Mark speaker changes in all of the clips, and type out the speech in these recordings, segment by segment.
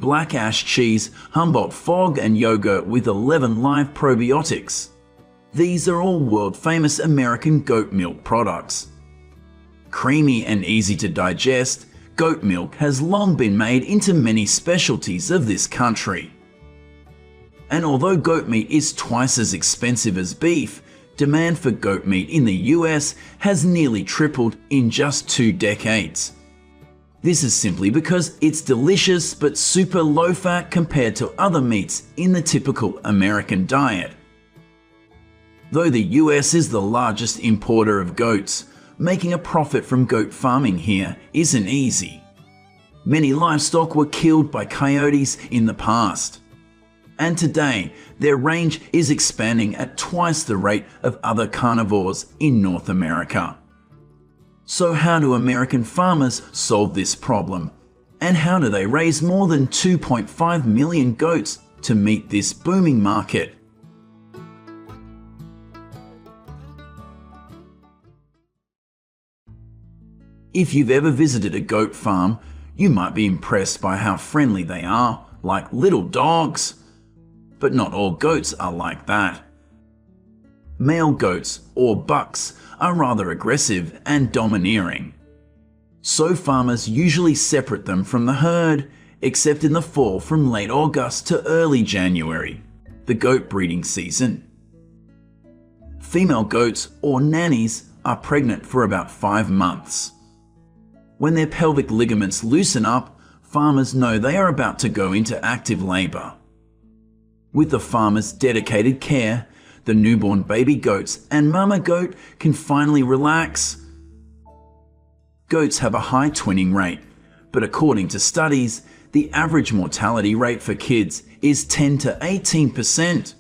Speaker 1: black ash cheese, Humboldt fog, and yogurt with 11 live probiotics. These are all world-famous American goat milk products. Creamy and easy to digest, goat milk has long been made into many specialties of this country. And although goat meat is twice as expensive as beef, demand for goat meat in the US has nearly tripled in just 2 decades. This is simply because it's delicious but super low fat compared to other meats in the typical American diet. Though the US is the largest importer of goats, making a profit from goat farming here isn't easy. Many livestock were killed by coyotes in the past. And today, their range is expanding at twice the rate of other carnivores in North America. So how do American farmers solve this problem? And how do they raise more than 2.5 million goats to meet this booming market? If you've ever visited a goat farm, you might be impressed by how friendly they are, like little dogs. But not all goats are like that. Male goats, or bucks, are rather aggressive and domineering. So farmers usually separate them from the herd, except in the fall from late August to early January, the goat breeding season. Female goats, or nannies, are pregnant for about 5 months. When their pelvic ligaments loosen up, farmers know they are about to go into active labor. With the farmer's dedicated care, the newborn baby goats and mama goat can finally relax. Goats have a high twinning rate, but according to studies, the average mortality rate for kids is 10 to 18%.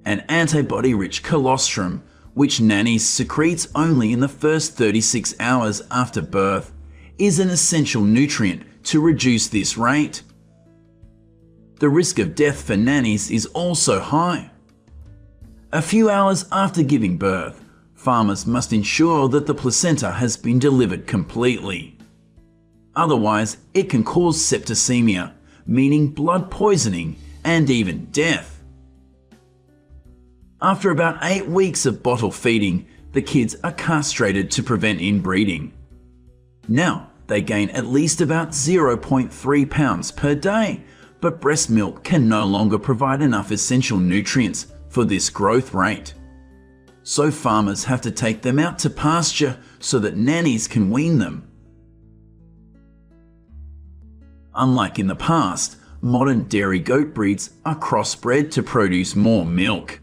Speaker 1: An antibody-rich colostrum, which nannies secretes only in the first 36 hours after birth, is an essential nutrient to reduce this rate. The risk of death for nannies is also high. A few hours after giving birth, farmers must ensure that the placenta has been delivered completely. Otherwise, it can cause septicemia, meaning blood poisoning and even death. After about 8 weeks of bottle feeding, the kids are castrated to prevent inbreeding. Now, they gain at least about 0.3 pounds per day, but breast milk can no longer provide enough essential nutrients for this growth rate. So farmers have to take them out to pasture so that nannies can wean them. Unlike in the past, modern dairy goat breeds are crossbred to produce more milk.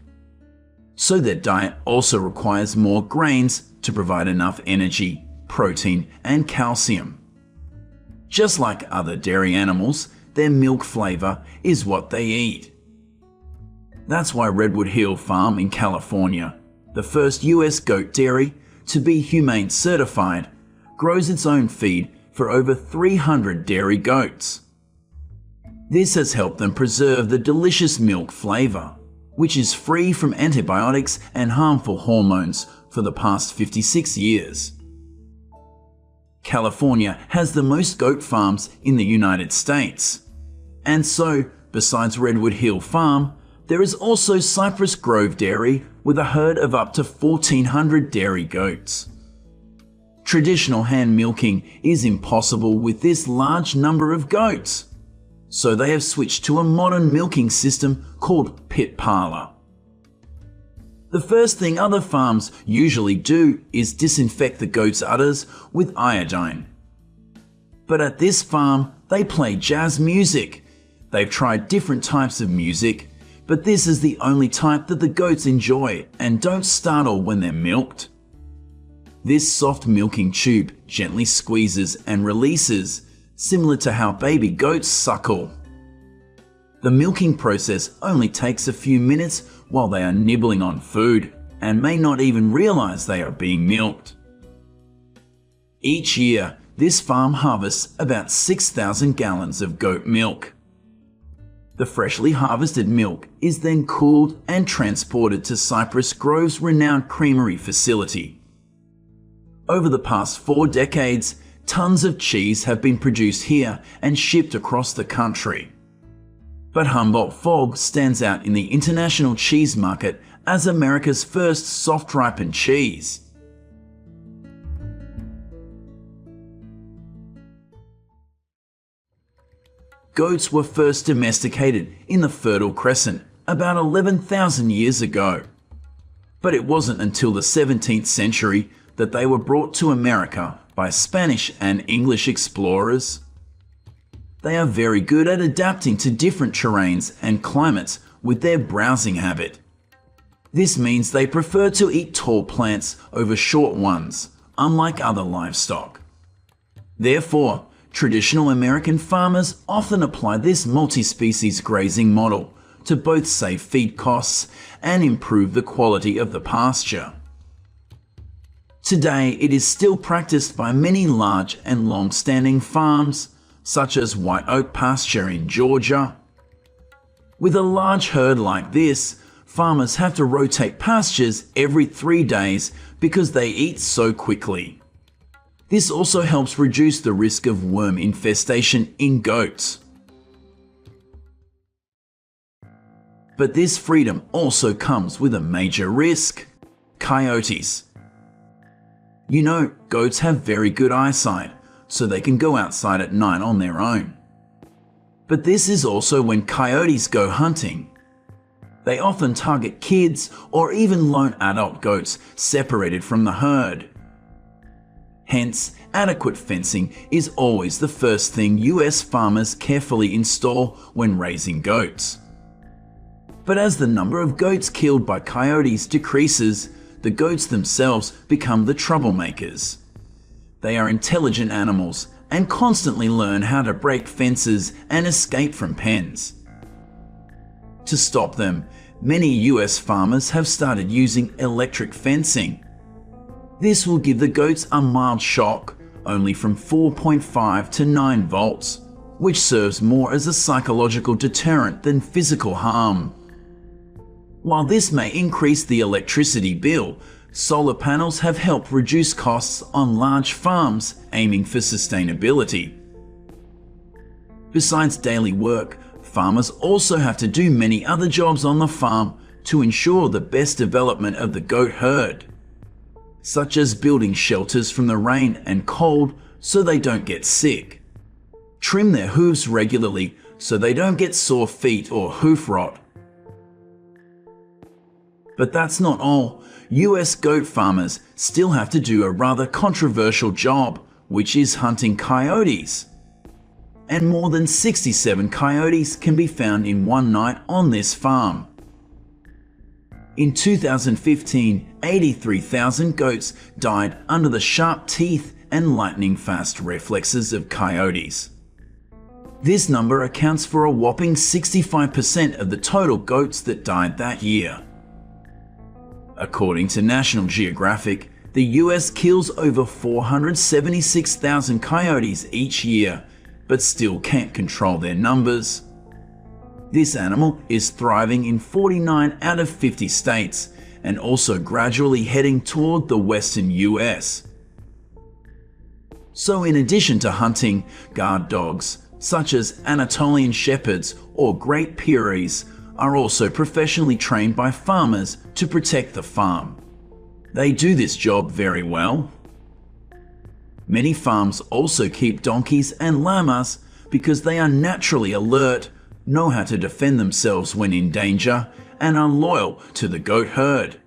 Speaker 1: So their diet also requires more grains to provide enough energy, protein, and calcium. Just like other dairy animals, their milk flavor is what they eat. That's why Redwood Hill Farm in California, the first US goat dairy to be humane certified, grows its own feed for over 300 dairy goats. This has helped them preserve the delicious milk flavor, which is free from antibiotics and harmful hormones for the past 56 years. California has the most goat farms in the United States. And so, besides Redwood Hill Farm, there is also Cypress Grove Dairy with a herd of up to 1,400 dairy goats. Traditional hand milking is impossible with this large number of goats, so they have switched to a modern milking system called pit parlour. The first thing other farms usually do is disinfect the goats' udders with iodine. But at this farm, they play jazz music. They've tried different types of music, but this is the only type that the goats enjoy and don't startle when they're milked. This soft milking tube gently squeezes and releases, similar to how baby goats suckle. The milking process only takes a few minutes while they are nibbling on food and may not even realize they are being milked. Each year, this farm harvests about 6,000 gallons of goat milk. The freshly harvested milk is then cooled and transported to Cypress Grove's renowned creamery facility. Over the past 4 decades, Tons of cheese have been produced here and shipped across the country. But Humboldt Fog stands out in the international cheese market as America's first soft-ripened cheese. Goats were first domesticated in the Fertile Crescent about 11,000 years ago. But it wasn't until the 17th century that they were brought to America by Spanish and English explorers. They are very good at adapting to different terrains and climates with their browsing habit. This means they prefer to eat tall plants over short ones, unlike other livestock. Therefore, traditional American farmers often apply this multi-species grazing model to both save feed costs and improve the quality of the pasture. Today, it is still practiced by many large and long-standing farms, such as White Oak Pasture in Georgia. With a large herd like this, farmers have to rotate pastures every 3 days because they eat so quickly. This also helps reduce the risk of worm infestation in goats. But this freedom also comes with a major risk: coyotes. You know, goats have very good eyesight, so they can go outside at night on their own. But this is also when coyotes go hunting. They often target kids or even lone adult goats separated from the herd. Hence, adequate fencing is always the first thing US farmers carefully install when raising goats. But as the number of goats killed by coyotes decreases, the goats themselves become the troublemakers. They are intelligent animals and constantly learn how to break fences and escape from pens. To stop them, many US farmers have started using electric fencing. This will give the goats a mild shock, only from 4.5 to 9 volts, which serves more as a psychological deterrent than physical harm. While this may increase the electricity bill, solar panels have helped reduce costs on large farms aiming for sustainability. Besides daily work, farmers also have to do many other jobs on the farm to ensure the best development of the goat herd, such as building shelters from the rain and cold so they don't get sick, trim their hooves regularly so they don't get sore feet or hoof rot. But that's not all. US goat farmers still have to do a rather controversial job, which is hunting coyotes. And more than 67 coyotes can be found in one night on this farm. In 2015, 83,000 goats died under the sharp teeth and lightning-fast reflexes of coyotes. This number accounts for a whopping 65% of the total goats that died that year. According to National Geographic, the US kills over 476,000 coyotes each year, but still can't control their numbers. This animal is thriving in 49 out of 50 states and also gradually heading toward the western US. So in addition to hunting, guard dogs, such as Anatolian Shepherds or Great Pyrenees, are also professionally trained by farmers to protect the farm. They do this job very well. Many farms also keep donkeys and llamas because they are naturally alert, know how to defend themselves when in danger, and are loyal to the goat herd.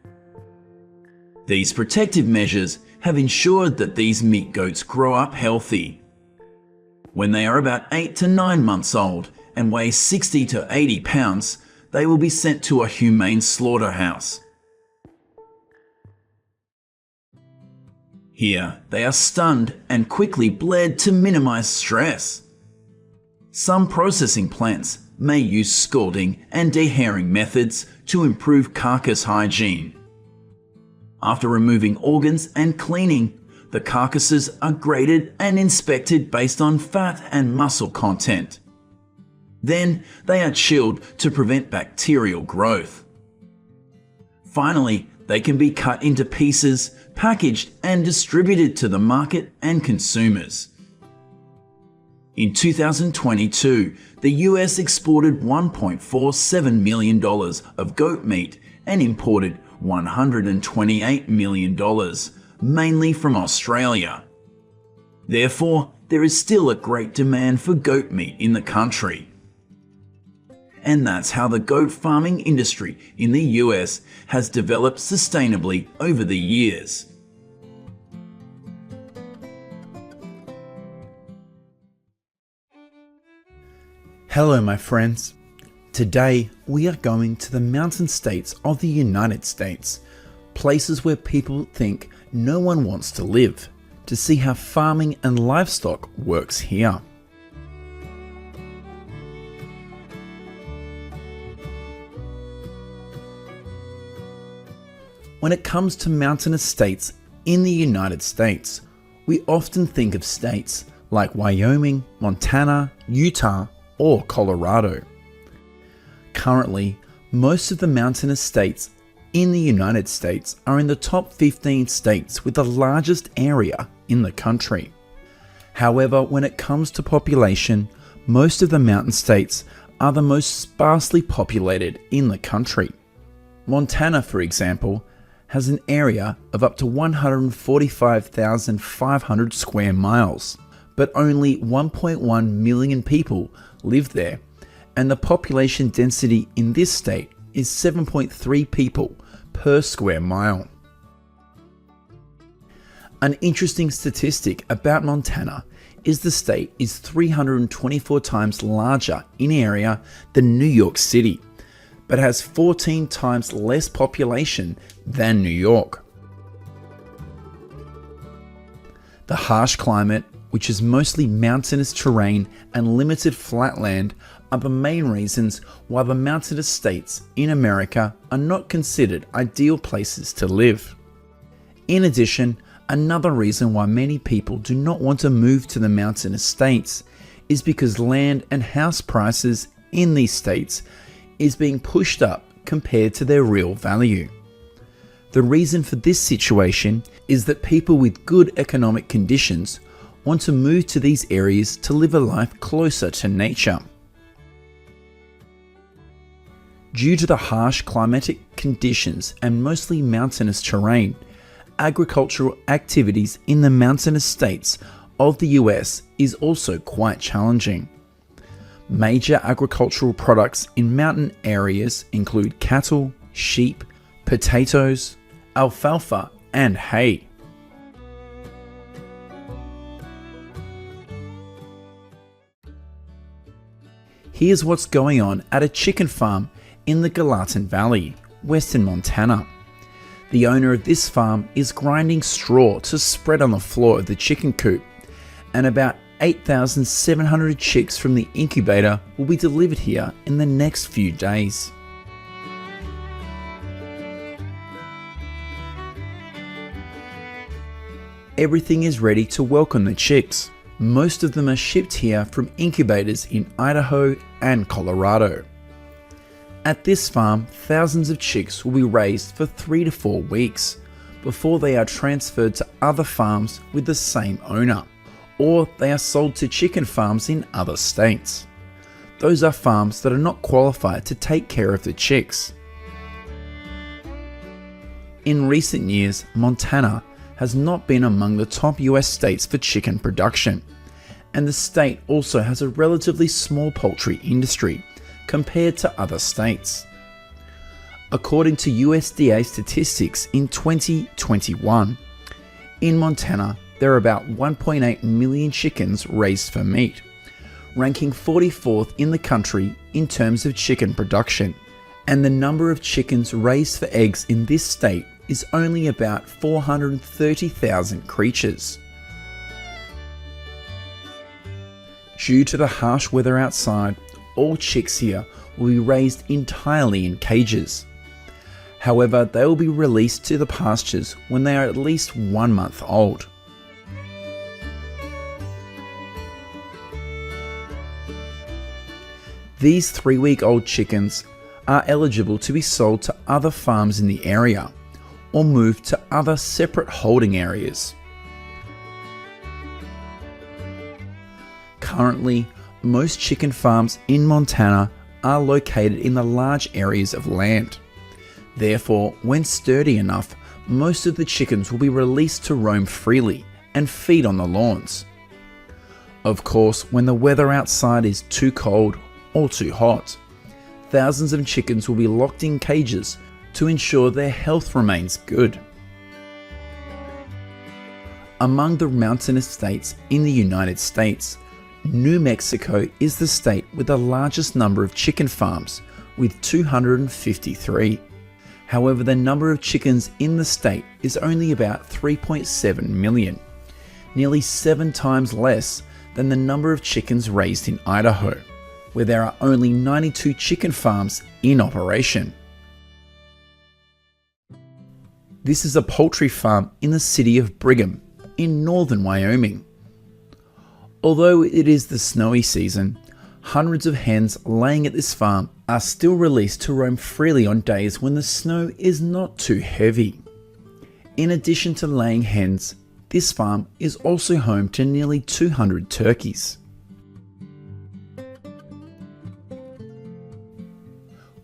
Speaker 1: These protective measures have ensured that these meat goats grow up healthy. When they are about 8 to 9 months old and weigh 60 to 80 pounds, they will be sent to a humane slaughterhouse. Here, they are stunned and quickly bled to minimize stress. Some processing plants may use scalding and dehairing methods to improve carcass hygiene. After removing organs and cleaning, the carcasses are graded and inspected based on fat and muscle content. Then they are chilled to prevent bacterial growth. Finally, they can be cut into pieces, packaged and distributed to the market and consumers. In 2022, the US exported $1.47 million of goat meat and imported $128 million, mainly from Australia. Therefore, there is still a great demand for goat meat in the country. And that's how the goat farming industry in the US has developed sustainably over the years.
Speaker 2: Hello my friends. Today we are going to the mountain states of the United States, places where people think no one wants to live, to see how farming and livestock works here. When it comes to mountainous states in the United States, we often think of states like Wyoming, Montana, Utah, or Colorado. Currently, most of the mountainous states in the United States are in the top 15 states with the largest area in the country. However, when it comes to population, most of the mountain states are the most sparsely populated in the country. Montana, for example, has an area of up to 145,500 square miles, but only 1.1 million people live there, and the population density in this state is 7.3 people per square mile. An interesting statistic about Montana is the state is 324 times larger in area than New York City, but has 14 times less population than New York. The harsh climate, which is mostly mountainous terrain and limited flatland, are the main reasons why the mountainous states in America are not considered ideal places to live. In addition, another reason why many people do not want to move to the mountainous states is because land and house prices in these states is being pushed up compared to their real value. The reason for this situation is that people with good economic conditions want to move to these areas to live a life closer to nature. Due to the harsh climatic conditions and mostly mountainous terrain, agricultural activities in the mountainous states of the US is also quite challenging. Major agricultural products in mountain areas include cattle, sheep, potatoes, alfalfa, and hay. Here's what's going on at a chicken farm in the Gallatin Valley, western Montana. The owner of this farm is grinding straw to spread on the floor of the chicken coop, and about 8,700 chicks from the incubator will be delivered here in the next few days. Everything is ready to welcome the chicks. Most of them are shipped here from incubators in Idaho and Colorado. At this farm, thousands of chicks will be raised for 3 to 4 weeks before they are transferred to other farms with the same owner, or they are sold to chicken farms in other states. Those are farms that are not qualified to take care of the chicks. In recent years, Montana has not been among the top US states for chicken production, and the state also has a relatively small poultry industry compared to other states. According to USDA statistics in 2021, in Montana there are about 1.8 million chickens raised for meat, ranking 44th in the country in terms of chicken production, and the number of chickens raised for eggs in this state is only about 430,000 creatures. Due to the harsh weather outside, all chicks here will be raised entirely in cages. However, they will be released to the pastures when they are at least 1 month old. These 3-week-old chickens are eligible to be sold to other farms in the area, or moved to other separate holding areas. Currently, most chicken farms in Montana are located in the large areas of land. Therefore, when sturdy enough, most of the chickens will be released to roam freely and feed on the lawns. Of course, when the weather outside is too cold or too hot, thousands of chickens will be locked in cages to ensure their health remains good. Among the mountainous states in the United States, New Mexico is the state with the largest number of chicken farms, with 253. However, the number of chickens in the state is only about 3.7 million, nearly 7 times less than the number of chickens raised in Idaho, where there are only 92 chicken farms in operation. This is a poultry farm in the city of Brigham, in northern Wyoming. Although it is the snowy season, hundreds of hens laying at this farm are still released to roam freely on days when the snow is not too heavy. In addition to laying hens, this farm is also home to nearly 200 turkeys.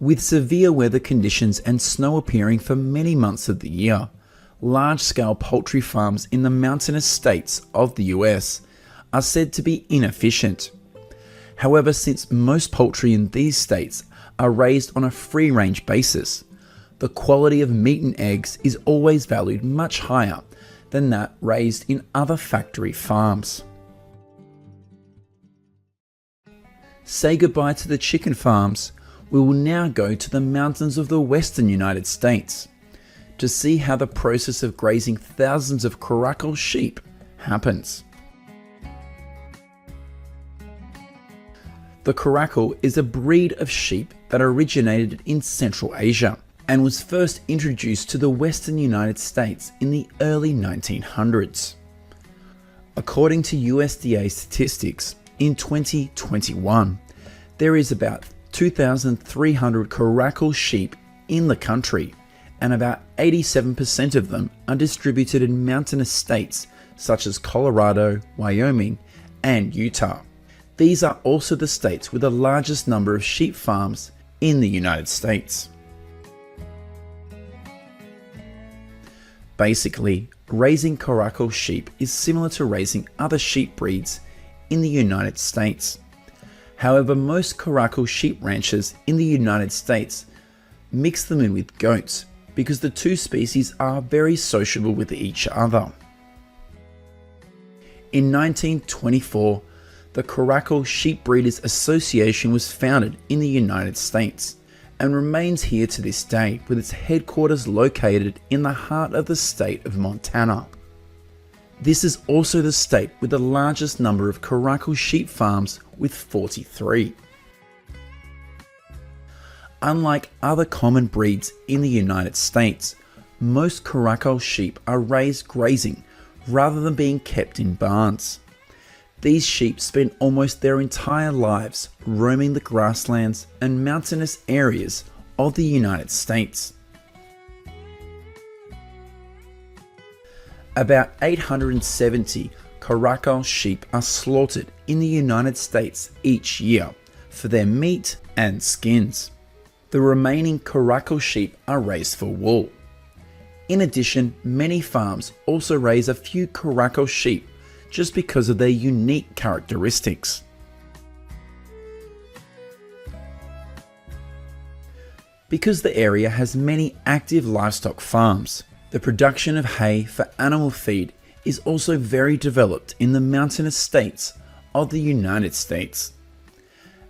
Speaker 2: With severe weather conditions and snow appearing for many months of the year, large-scale poultry farms in the mountainous states of the US are said to be inefficient. However, since most poultry in these states are raised on a free-range basis, the quality of meat and eggs is always valued much higher than that raised in other factory farms. Say goodbye to the chicken farms. We will now go to the mountains of the western United States to see how the process of grazing thousands of caracal sheep happens. The caracal is a breed of sheep that originated in Central Asia and was first introduced to the western United States in the early 1900s. According to USDA statistics, in 2021, there is about 2,300 caracal sheep in the country, and about 87% of them are distributed in mountainous states such as Colorado, Wyoming, and Utah. These are also the states with the largest number of sheep farms in the United States. Basically, raising caracal sheep is similar to raising other sheep breeds in the United States. However, most caracal sheep ranchers in the United States mix them in with goats because the two species are very sociable with each other. In 1924, the Caracal Sheep Breeders Association was founded in the United States and remains here to this day, with its headquarters located in the heart of the state of Montana. This is also the state with the largest number of caracal sheep farms, with 43. Unlike other common breeds in the United States, most caracal sheep are raised grazing rather than being kept in barns. These sheep spend almost their entire lives roaming the grasslands and mountainous areas of the United States. About 870 caracal sheep are slaughtered in the United States each year for their meat and skins. The remaining caracal sheep are raised for wool. In addition, many farms also raise a few caracal sheep just because of their unique characteristics. Because the area has many active livestock farms, the production of hay for animal feed is also very developed in the mountainous states of the United States.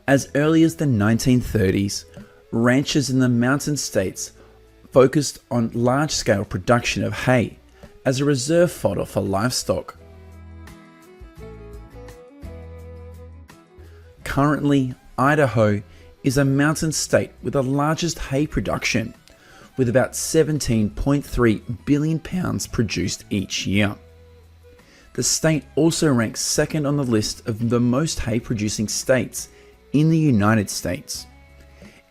Speaker 2: As early as the 1930s, ranchers in the mountain states focused on large-scale production of hay as a reserve fodder for livestock. Currently, Idaho is a mountain state with the largest hay production, with about 17.3 billion pounds produced each year. The state also ranks second on the list of the most hay producing states in the United States.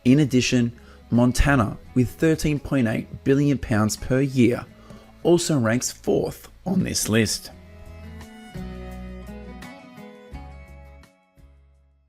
Speaker 2: In addition, Montana, with £13.8 billion per year, also ranks 4th on this list.